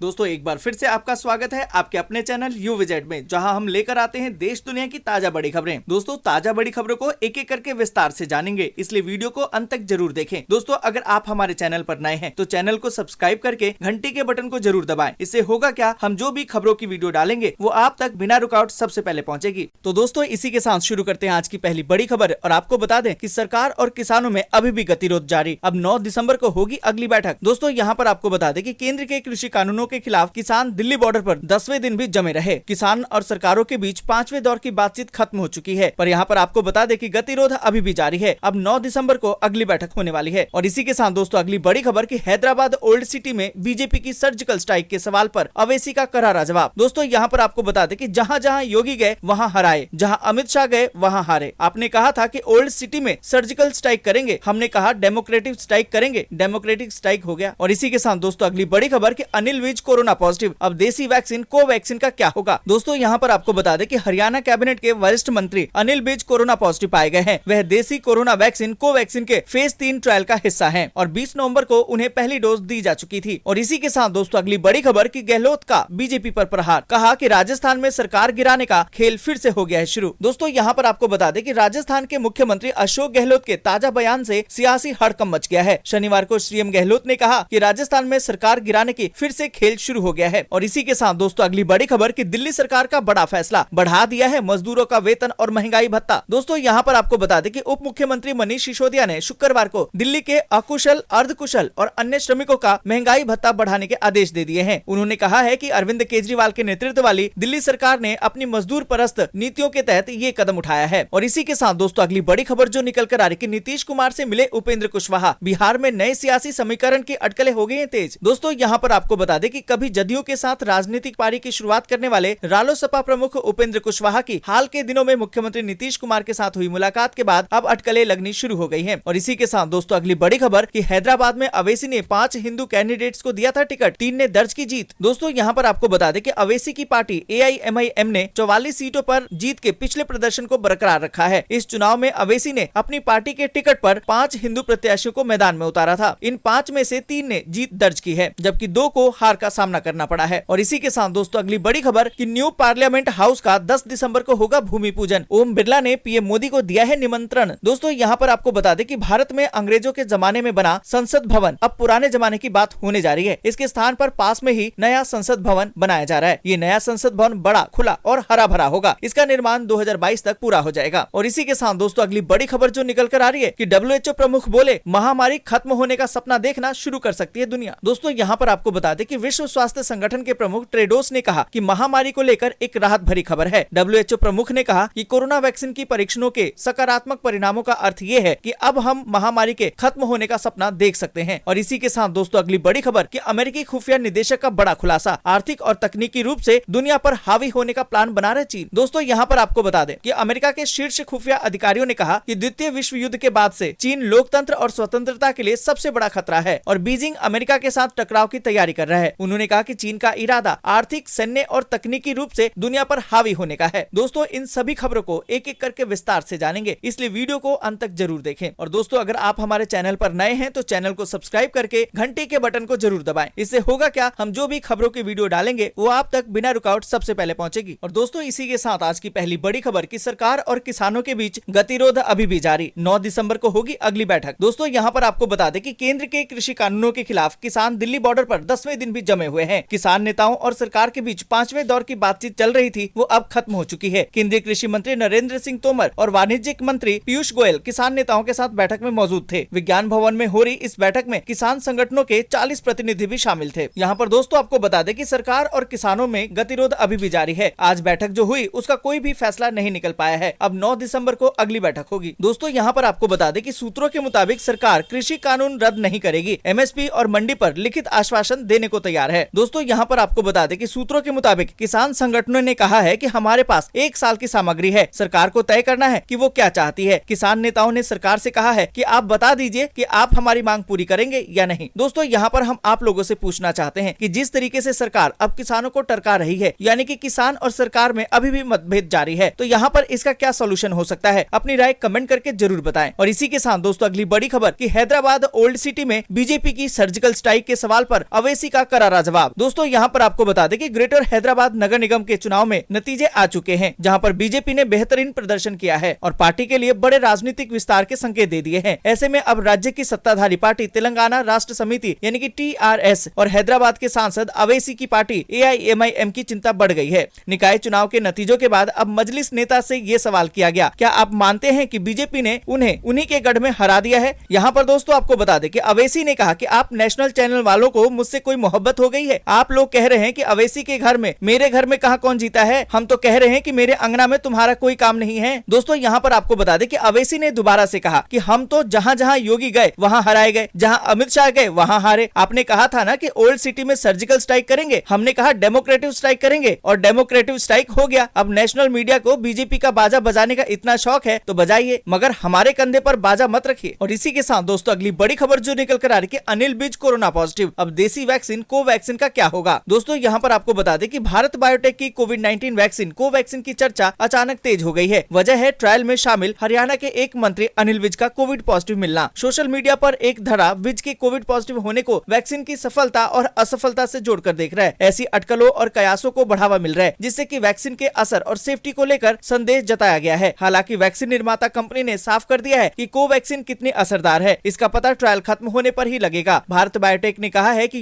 दोस्तों एक बार फिर से आपका स्वागत है आपके अपने चैनल यू विजेट में, जहां हम लेकर आते हैं देश दुनिया की ताजा बड़ी खबरें। दोस्तों ताजा बड़ी खबरों को एक एक करके विस्तार से जानेंगे, इसलिए वीडियो को अंत तक जरूर देखें। दोस्तों अगर आप हमारे चैनल पर नए हैं तो चैनल को सब्सक्राइब करके घंटी के बटन को जरूर दबाएं। इससे होगा क्या, हम जो भी खबरों की वीडियो डालेंगे वो आप तक बिना रुकावट सबसे पहले पहुंचेगी। तो दोस्तों इसी के साथ शुरू करते हैं आज की पहली बड़ी खबर। और आपको बता दें कि सरकार और किसानों में अभी भी गतिरोध जारी। अब 9 दिसंबर को होगी अगली बैठक। दोस्तों यहाँ पर आपको बता दें कि केंद्र के कृषि कानूनों के खिलाफ किसान दिल्ली बॉर्डर पर 10वें दिन भी जमे रहे। किसान और सरकारों के बीच 5वें दौर की बातचीत खत्म हो चुकी है, पर यहाँ पर आपको बता दें कि गतिरोध अभी भी जारी है। अब 9 दिसंबर को अगली बैठक होने वाली है। और इसी के साथ दोस्तों अगली बड़ी खबर कि हैदराबाद ओल्ड सिटी में बीजेपी की सर्जिकल स्ट्राइक के सवाल पर अवैसी का करारा जवाब। दोस्तों यहाँ पर आपको बता दें कि जहाँ जहाँ योगी गए वहाँ हराए, जहाँ अमित शाह गए वहाँ हारे। आपने कहा था कि ओल्ड सिटी में सर्जिकल स्ट्राइक करेंगे, हमने कहा डेमोक्रेटिक स्ट्राइक करेंगे, डेमोक्रेटिक स्ट्राइक हो गया। और इसी के साथ दोस्तों अगली बड़ी खबर कि अनिल विज कोरोना पॉजिटिव। अब देसी वैक्सीन कोवैक्सीन का क्या होगा। दोस्तों यहाँ पर आपको बता दें कि हरियाणा कैबिनेट के वरिष्ठ मंत्री अनिल विज कोरोना पॉजिटिव पाए गए हैं। वह देसी कोरोना वैक्सीन कोवैक्सीन के फेज 3 ट्रायल का हिस्सा हैं और 20 नवंबर को उन्हें पहली डोज दी जा चुकी थी। और इसी के साथ दोस्तों अगली बड़ी खबर कि गहलोत का बीजेपी पर प्रहार। कहा कि राजस्थान में सरकार गिराने का खेल फिर से हो गया है शुरू। दोस्तों यहाँ पर आपको बता दें कि राजस्थान के मुख्यमंत्री अशोक गहलोत के ताजा बयान से सियासी हड़कंप मच गया है। शनिवार को सीएम गहलोत ने कहा कि राजस्थान में सरकार गिराने की फिर से खेल शुरू हो गया है। और इसी के साथ दोस्तों अगली बड़ी खबर कि दिल्ली सरकार का बड़ा फैसला, बढ़ा दिया है मजदूरों का वेतन और महंगाई भत्ता। दोस्तों यहाँ पर आपको बता दें कि उप मुख्यमंत्री मनीष सिसोदिया ने शुक्रवार को दिल्ली के अकुशल, अर्धकुशल और अन्य श्रमिकों का महंगाई भत्ता बढ़ाने के आदेश दे दिए हैं। उन्होंने कहा है कि अरविंद केजरीवाल के नेतृत्व वाली दिल्ली सरकार ने अपनी मजदूर परस्त नीतियों के तहत ये कदम उठाया है। और इसी के साथ दोस्तों अगली बड़ी खबर जो निकल कर आ रही कि नीतीश कुमार से मिले उपेंद्र कुशवाहा। बिहार में नए सियासी समीकरण की अटकलें हो गई हैं तेज। दोस्तों यहाँ पर आपको बता दें कि कभी जदयू के साथ राजनीतिक पारी की शुरुआत करने वाले रालोसपा प्रमुख उपेंद्र कुशवाहा की हाल के दिनों में मुख्यमंत्री नीतीश कुमार के साथ हुई मुलाकात के बाद अब अटकलें लगनी शुरू हो गई हैं। और इसी के साथ दोस्तों अगली बड़ी खबर कि हैदराबाद में अवैसी ने 5 हिंदू कैंडिडेट्स को दिया था टिकट, 3 ने दर्ज की जीत। दोस्तों यहाँ पर आपको बता दें कि अवैसी की पार्टी AIMIM ने 44 सीटों पर जीत के पिछले प्रदर्शन को बरकरार रखा है। इस चुनाव में अवैसी ने अपनी पार्टी के टिकट पर 5 हिंदू प्रत्याशियों को मैदान में उतारा था। इन 5 में से 3 ने जीत दर्ज की है, जबकि 2 को हार का सामना करना पड़ा है। और इसी के साथ दोस्तों अगली बड़ी खबर कि न्यू पार्लियामेंट हाउस का 10 दिसंबर को होगा भूमि पूजन। ओम बिरला ने पीएम मोदी को दिया है निमंत्रण। दोस्तों यहाँ पर आपको बता दें कि भारत में अंग्रेजों के जमाने में बना संसद भवन अब पुराने जमाने की बात होने जा रही है। इसके स्थान पर पास में ही नया संसद भवन बनाया जा रहा है। ये नया संसद भवन बड़ा, खुला और हरा भरा होगा। इसका निर्माण 2022 तक पूरा हो जाएगा। और इसी के साथ दोस्तों अगली बड़ी खबर जो निकल कर आ रही है कि WHO प्रमुख बोले महामारी खत्म होने का सपना देखना शुरू कर सकती है दुनिया। दोस्तों यहाँ पर आपको बता दें कि विश्व स्वास्थ्य संगठन के प्रमुख टेड्रोस ने कहा कि महामारी को लेकर एक राहत भरी खबर है। WHO प्रमुख ने कहा कि कोरोना वैक्सीन की परीक्षणों के सकारात्मक परिणामों का अर्थ ये है कि अब हम महामारी के खत्म होने का सपना देख सकते हैं। और इसी के साथ दोस्तों अगली बड़ी खबर कि अमेरिकी खुफिया निदेशक का बड़ा खुलासा, आर्थिक और तकनीकी रूप से दुनिया पर हावी होने का प्लान बना रहे चीन। दोस्तों यहाँ पर आपको बता दें कि अमेरिका के शीर्ष खुफिया अधिकारियों ने कहा कि द्वितीय विश्व युद्ध के बाद से चीन लोकतंत्र और स्वतंत्रता के लिए सबसे बड़ा खतरा है और बीजिंग अमेरिका के साथ टकराव की तैयारी कर रहा है। उन्होंने कहा कि चीन का इरादा आर्थिक, सैन्य और तकनीकी रूप से दुनिया पर हावी होने का है। दोस्तों इन सभी खबरों को एक एक करके विस्तार से जानेंगे, इसलिए वीडियो को अंत तक जरूर देखें। और दोस्तों अगर आप हमारे चैनल पर नए हैं तो चैनल को सब्सक्राइब करके घंटी के बटन को जरूर दबाएं। इससे होगा क्या, हम जो भी खबरों की वीडियो डालेंगे वो आप तक बिना रुकावट सबसे पहले पहुंचेगी। और दोस्तों इसी के साथ आज की पहली बड़ी खबर की सरकार और किसानों के बीच गतिरोध अभी भी जारी। 9 दिसंबर को होगी अगली बैठक। दोस्तों यहाँ पर आपको बता दें कि केंद्र के कृषि कानूनों के खिलाफ किसान दिल्ली बॉर्डर पर 10वें दिन भी जमे हुए हैं। किसान नेताओं और सरकार के बीच 5वें दौर की बातचीत चल रही थी, वो अब खत्म हो चुकी है। केंद्रीय कृषि मंत्री नरेंद्र सिंह तोमर और वाणिज्यिक मंत्री पीयूष गोयल किसान नेताओं के साथ बैठक में मौजूद थे। विज्ञान भवन में हो रही इस बैठक में किसान संगठनों के 40 प्रतिनिधि भी शामिल थे। यहाँ पर दोस्तों आपको बता दें कि सरकार और किसानों में गतिरोध अभी भी जारी है। आज बैठक जो हुई उसका कोई भी फैसला नहीं निकल पाया है। अब 9 दिसंबर को अगली बैठक होगी। दोस्तों यहाँ पर आपको बता दें कि सूत्रों के मुताबिक सरकार कृषि कानून रद्द नहीं करेगी, MSP और मंडी पर लिखित आश्वासन देने को तैयार है। दोस्तों यहाँ पर आपको बता दें कि सूत्रों के मुताबिक किसान संगठनों ने कहा है कि हमारे पास 1 साल की सामग्री है, सरकार को तय करना है कि वो क्या चाहती है। किसान नेताओं ने सरकार से कहा है कि आप बता दीजिए कि आप हमारी मांग पूरी करेंगे या नहीं। दोस्तों यहाँ पर हम आप लोगों से पूछना चाहते हैं कि जिस तरीके से सरकार अब किसानों को टरका रही है, यानी कि किसान और सरकार में अभी भी मतभेद जारी है, तो यहाँ पर इसका क्या सोल्यूशन हो सकता है, अपनी राय कमेंट करके जरूर बताएं। और इसी के साथ दोस्तों अगली बड़ी खबर कि हैदराबाद ओल्ड सिटी में बीजेपी की सर्जिकल स्ट्राइक के सवाल पर अवैसी का करारा करारा जवाब। दोस्तों यहाँ पर आपको बता दें कि ग्रेटर हैदराबाद नगर निगम के चुनाव में नतीजे आ चुके हैं, जहाँ पर बीजेपी ने बेहतरीन प्रदर्शन किया है और पार्टी के लिए बड़े राजनीतिक विस्तार के संकेत दे दिए हैं। ऐसे में अब राज्य की सत्ताधारी पार्टी तेलंगाना राष्ट्र समिति यानी कि TRS और हैदराबाद के सांसद अवैसी की पार्टी AIMIM की चिंता बढ़ गई है। निकाय चुनाव के नतीजों के बाद अब मजलिस नेता से ये सवाल किया गया, क्या आप मानते हैं कि बीजेपी ने उन्हें उन्हीं के गढ़ में हरा दिया है? यहाँ पर दोस्तों आपको बता दें कि अवैसी ने कहा कि आप नेशनल चैनल वालों को मुझसे कोई मोहब्बत हो गई है। आप लोग कह रहे हैं कि अवैसी के घर में, मेरे घर में कहाँ कौन जीता है? हम तो कह रहे हैं कि मेरे अंगना में तुम्हारा कोई काम नहीं है। दोस्तों यहाँ पर आपको बता दें कि अवैसी ने दोबारा से कहा कि हम तो जहाँ जहाँ योगी गए वहाँ हराए गए, जहाँ अमित शाह गए वहाँ हारे। आपने कहा था ना कि ओल्ड सिटी में सर्जिकल स्ट्राइक करेंगे, हमने कहा डेमोक्रेटिव स्ट्राइक करेंगे और डेमोक्रेटिव स्ट्राइक हो गया। अब नेशनल मीडिया को बीजेपी का बाजा बजाने का इतना शौक है तो बजाइए, मगर हमारे कंधे पर बाजा मत रखिए। और इसी के साथ दोस्तों अगली बड़ी खबर जो निकल कर आ रही है, अनिल विज कोरोना पॉजिटिव, अब देसी वैक्सीन कोवैक्सीन का क्या होगा? दोस्तों यहाँ पर आपको बता दें कि भारत बायोटेक की कोविड-19 वैक्सीन कोवैक्सीन की चर्चा अचानक तेज हो गई है। वजह है ट्रायल में शामिल हरियाणा के एक मंत्री अनिल विज का कोविड पॉजिटिव मिलना। सोशल मीडिया पर एक धड़ा विज के कोविड पॉजिटिव होने को वैक्सीन की सफलता और असफलता से जोड़कर देख रहा है। ऐसी अटकलों और कयासों को बढ़ावा मिल रहा है, जिससे कि वैक्सीन के असर और सेफ्टी को लेकर संदेह जताया गया है। हालांकि वैक्सीन निर्माता कंपनी ने साफ कर दिया है कि कोवैक्सीन कितनी असरदार है, इसका पता ट्रायल खत्म होने पर ही लगेगा। भारत बायोटेक ने कहा है कि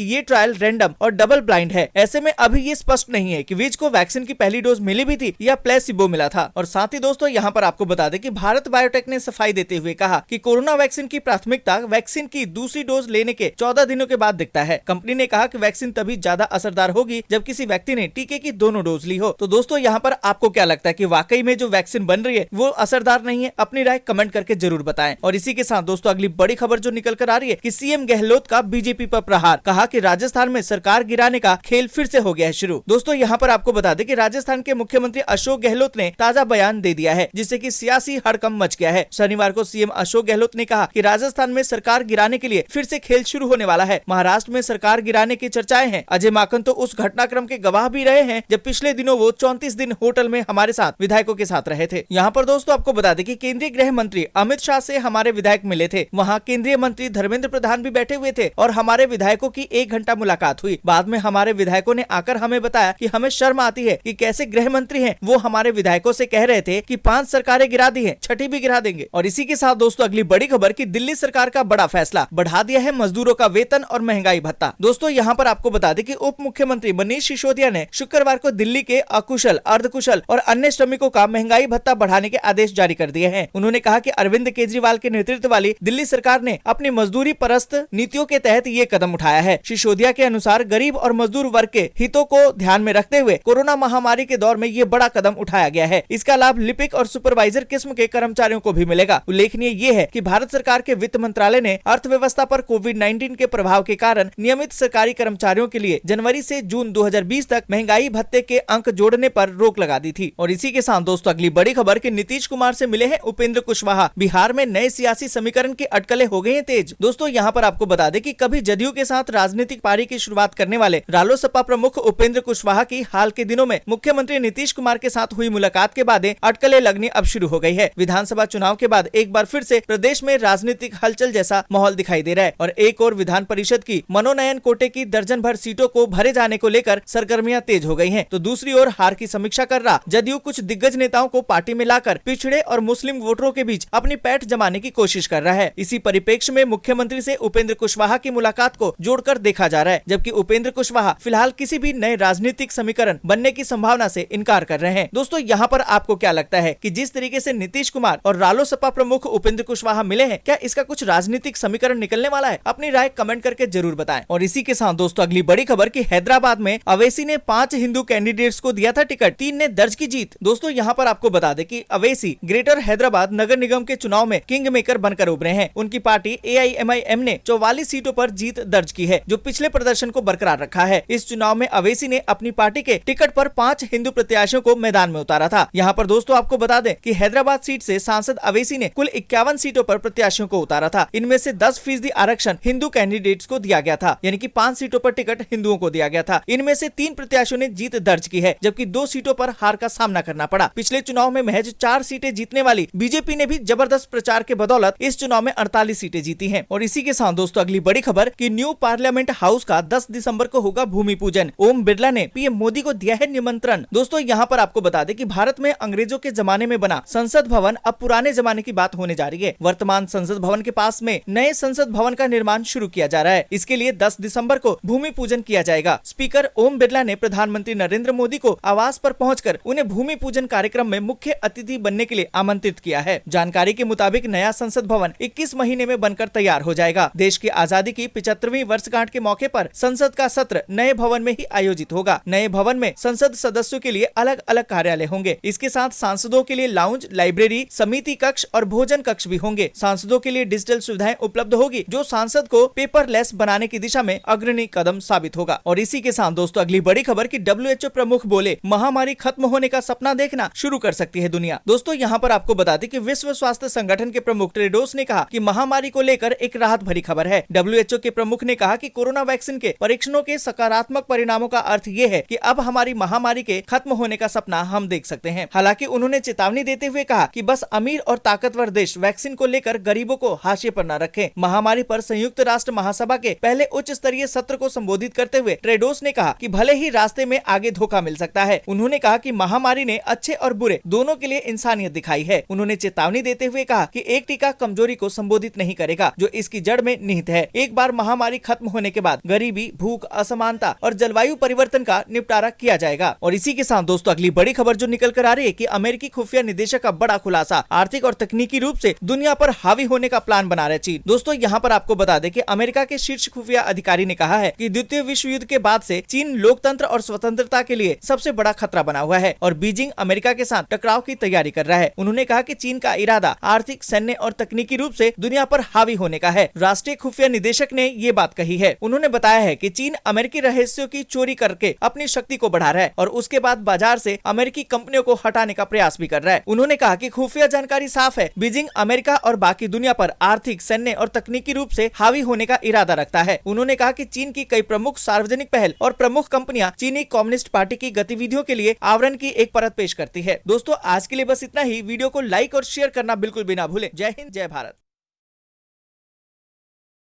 ये ट्रायल रैंडम और डबल ब्लाइंड है। ऐसे में अभी ये स्पष्ट नहीं है कि विज को वैक्सीन की पहली डोज मिली भी थी या प्लेसिबो मिला था। और साथ ही दोस्तों यहाँ पर आपको बता दें कि भारत बायोटेक ने सफाई देते हुए कहा कि कोरोना वैक्सीन की प्राथमिकता वैक्सीन की दूसरी डोज लेने के 14 दिनों के बाद दिखता है। कंपनी ने कहा कि वैक्सीन तभी ज्यादा असरदार होगी जब किसी व्यक्ति ने टीके की दोनों डोज ली हो। तो दोस्तों यहाँ पर आपको क्या लगता है कि वाकई में जो वैक्सीन बन रही है वो असरदार नहीं है? अपनी राय कमेंट करके जरूर बताएं। और इसी के साथ दोस्तों अगली बड़ी खबर जो निकल कर आ रही है कि सीएम गहलोत का बीजेपी पर प्रहार, कहा कि राजस्थान में सरकार गिराने का खेल फिर से हो गया है शुरू। दोस्तों यहाँ पर आपको बता दें कि राजस्थान के मुख्यमंत्री अशोक गहलोत ने ताजा बयान दे दिया है, जिससे कि सियासी हड़कंप मच गया है। शनिवार को सीएम अशोक गहलोत ने कहा कि राजस्थान में सरकार गिराने के लिए फिर से खेल शुरू होने वाला है। महाराष्ट्र में सरकार गिराने की चर्चाएं हैं। अजय माकन तो उस घटनाक्रम के गवाह भी रहे हैं जब पिछले दिनों वो 34 दिन होटल में हमारे साथ विधायकों के साथ रहे थे। यहाँ पर दोस्तों आपको बता दें कि केंद्रीय गृह मंत्री अमित शाह से हमारे विधायक मिले थे। वहाँ केंद्रीय मंत्री धर्मेंद्र प्रधान भी बैठे हुए थे और हमारे विधायकों की 1 घंटा मुलाकात हुई। बाद में हमारे विधायकों ने आकर हमें बताया कि हमें शर्म आती है कि कैसे गृह मंत्री हैं वो हमारे विधायकों से कह रहे थे कि 5 सरकारें गिरा दी हैं, 6ठी भी गिरा देंगे। और इसी के साथ दोस्तों अगली बड़ी खबर की दिल्ली सरकार का बड़ा फैसला, बढ़ा दिया है मजदूरों का वेतन और महंगाई भत्ता। दोस्तों यहाँ पर आपको बता दें कि उप मुख्यमंत्री मनीष सिसोदिया ने शुक्रवार को दिल्ली के अकुशल, अर्धकुशल और अन्य श्रमिकों का महंगाई भत्ता बढ़ाने के आदेश जारी कर दिए हैं। उन्होंने कहा कि अरविंद केजरीवाल के नेतृत्व वाली दिल्ली सरकार ने अपनी मजदूरी परस्त नीतियों के तहत ये कदम उठाया है। सिसोदिया के अनुसार गरीब और मजदूर वर्ग के हितों को ध्यान में रखते हुए कोरोना महामारी के दौर में ये बड़ा कदम उठाया गया है। इसका लाभ लिपिक और सुपरवाइजर किस्म के कर्मचारियों को भी मिलेगा। उल्लेखनीय ये है कि भारत सरकार के वित्त मंत्रालय ने अर्थव्यवस्था पर कोविड-19 के प्रभाव के कारण नियमित सरकारी कर्मचारियों के लिए जनवरी से जून 2020 तक महंगाई भत्ते के अंक जोड़ने पर रोक लगा दी थी। और इसी के साथ दोस्तों अगली बड़ी खबर कि नीतीश कुमार से मिले हैं उपेंद्र कुशवाहा, बिहार में नए सियासी समीकरण की अटकलें हो गई हैं तेज। दोस्तों यहाँ पर आपको बता दें कि कभी जदयू के साथ राजनीतिक पारी की शुरुआत करने वाले रालोसपा प्रमुख उपेंद्र कुशवाहा की हाल के दिनों में मुख्यमंत्री नीतीश कुमार के साथ हुई मुलाकात के बाद अटकलें लगनी अब शुरू हो गई है। विधानसभा चुनाव के बाद एक बार फिर से प्रदेश में राजनीतिक हलचल जैसा माहौल दिखाई दे रहा है और एक और विधान परिषद की मनोनयन कोटे की दर्जन भर सीटों को भरे जाने को लेकर सरगर्मियां तेज हो गई हैं। तो दूसरी ओर हार की समीक्षा कर रहा जदयू कुछ दिग्गज नेताओं को पार्टी में लाकर पिछड़े और मुस्लिम वोटरों के बीच अपनी पैठ जमाने की कोशिश कर रहा है। इसी परिप्रेक्ष्य में मुख्यमंत्री से उपेंद्र कुशवाहा की मुलाकात को जोड़कर देखा जा रहा है, जबकि उपेंद्र कुशवाहा फिलहाल किसी भी नए राजनीतिक समीकरण बनने की संभावना से इनकार कर रहे हैं। दोस्तों यहाँ पर आपको क्या लगता है कि जिस तरीके से नीतीश कुमार और रालोसपा प्रमुख उपेंद्र कुशवाहा मिले हैं, क्या इसका कुछ राजनीतिक समीकरण निकलने वाला है? अपनी राय कमेंट करके जरूर बताएं। और इसी के साथ दोस्तों अगली बड़ी खबर की हैदराबाद में अवैसी ने 5 हिंदू कैंडिडेट्स को दिया था टिकट, 3 ने दर्ज की जीत। दोस्तों यहाँ पर आपको बता दें कि अवैसी ग्रेटर हैदराबाद नगर निगम के चुनाव में किंग मेकर बनकर उभरे हैं। उनकी पार्टी AIMIM ने 44 सीटों पर जीत दर्ज की है, जो पिछले प्रदर्शन को बरकरार रखा है। इस चुनाव में अवैसी ने अपनी पार्टी के टिकट पर 5 हिंदू प्रत्याशियों को मैदान में उतारा था। यहाँ पर दोस्तों आपको बता दें कि हैदराबाद सीट से सांसद अवैसी ने कुल 51 सीटों पर प्रत्याशियों को उतारा था। इनमें से 10% आरक्षण हिंदू कैंडिडेट्स को दिया गया था, यानी कि 5 सीटों पर टिकट हिंदुओं को दिया गया था। इनमें से 3 प्रत्याशियों ने जीत दर्ज की है, जबकि 2 सीटों पर हार का सामना करना पड़ा। पिछले चुनाव में महज 4 सीटें जीतने वाली बीजेपी ने भी जबरदस्त प्रचार के बदौलत इस चुनाव में 48 सीटें जीती हैं। और इसी के साथ दोस्तों अगली बड़ी खबर कि न्यू पार्लियामेंट हाउस का 10 दिसंबर को होगा भूमि पूजन। ओम बिरला ने पीएम मोदी को दिया है निमंत्रण। दोस्तों यहाँ पर आपको बता दें कि भारत में अंग्रेजों के जमाने में बना संसद भवन अब पुराने जमाने की बात होने जा रही है। वर्तमान संसद भवन के पास में नए संसद भवन का निर्माण शुरू किया जा रहा है। इसके लिए 10 दिसंबर को भूमि पूजन किया जाएगा। स्पीकर ओम बिरला ने प्रधानमंत्री नरेंद्र मोदी को आवास पर पहुंचकर उन्हें भूमि पूजन कार्यक्रम में मुख्य अतिथि बनने के लिए आमंत्रित किया है। जानकारी के मुताबिक नया संसद भवन 21 महीने में बनकर तैयार हो जाएगा। देश की आजादी की 75वीं वर्षगांठ के मौके पर संसद का सत्र नए भवन में ही आयोजित होगा। नए भवन में संसद सदस्यों के लिए अलग अलग कार्यालय होंगे। इसके साथ सांसदों के लिए लाउंज, लाइब्रेरी, समिति कक्ष और भोजन कक्ष भी होंगे। सांसदों के लिए डिजिटल सुविधाएं उपलब्ध होगी, जो सांसद को पेपरलेस बनाने की दिशा में अग्रणी कदम साबित होगा। और इसी के साथ दोस्तों अगली बड़ी खबर कि WHO प्रमुख बोले महामारी खत्म होने का सपना देखना शुरू कर सकती है दुनिया। दोस्तों यहाँ पर आपको बता दें कि विश्व स्वास्थ्य संगठन के प्रमुख टेड्रोस ने कहा कि महामारी को लेकर एक राहत भरी खबर है। WHO के प्रमुख ने कहा कि कोरोना वैक्सीन के परीक्षणों के सकारात्मक परिणामों का अर्थ ये है कि अब हमारी महामारी के खत्म होने का सपना हम देख सकते हैं। हालांकि उन्होंने चेतावनी देते हुए कहा कि बस अमीर और ताकतवर देश वैक्सीन को लेकर गरीबों को हाशिए पर न रखें। महामारी पर संयुक्त राष्ट्र महासभा के पहले उच्च स्तरीय सत्र को संबोधित करते हुए टेड्रोस ने कहा कि भले ही रास्ते में आगे धोखा मिल सकता है। उन्होंने कहा कि महामारी ने अच्छे और बुरे दोनों के लिए इंसानियत दिखाई है। उन्होंने चेतावनी देते हुए कहा कि एक टीका कमजोरी को संबोधित नहीं करेगा जो इसकी जड़ में निहित है। एक बार महामारी खत्म होने के बाद गरीबी, भूख, असमानता और जलवायु परिवर्तन का निपटारा किया जाएगा। और इसी के साथ दोस्तों अगली बड़ी खबर जो निकल कर आ रही है कि अमेरिकी खुफिया निदेशक का बड़ा खुलासा, आर्थिक और तकनीकी रूप से दुनिया पर हावी होने का प्लान बना रहे चीन। दोस्तों यहाँ पर आपको बता दें कि अमेरिका के शीर्ष खुफिया अधिकारी ने कहा है कि द्वितीय विश्व युद्ध के बाद से चीन लोकतंत्र और स्वतंत्रता के लिए सबसे बड़ा खतरा बना हुआ है और बीजिंग अमेरिका के साथ टकराव की तैयारी कर रहा है। उन्होंने कहा कि चीन का इरादा आर्थिक, सैन्य और तकनीकी रूप से दुनिया पर हावी होने का है। राष्ट्रीय खुफिया निदेशक ने ये बात कही है। उन्होंने बताया है कि चीन अमेरिकी रहस्यों की चोरी करके अपनी शक्ति को बढ़ा रहा है और उसके बाद बाजार से अमेरिकी कंपनियों को हटाने का प्रयास भी कर रहा है। उन्होंने कहा कि खुफिया जानकारी साफ है, बीजिंग अमेरिका और बाकी दुनिया पर आर्थिक, सैन्य और तकनीकी रूप से हावी होने का इरादा रखता है। उन्होंने कहा कि चीन की कई प्रमुख सार्वजनिक पहल और प्रमुख कंपनियां चीनी कम्युनिस्ट पार्टी की गतिविधियों के लिए आवरण की एक परत पेश करती है। दोस्तों आज के लिए बस इतना ही। वीडियो को लाइक और शेयर करना बिल्कुल भी ना भूलें। जय हिंद, जय भारत।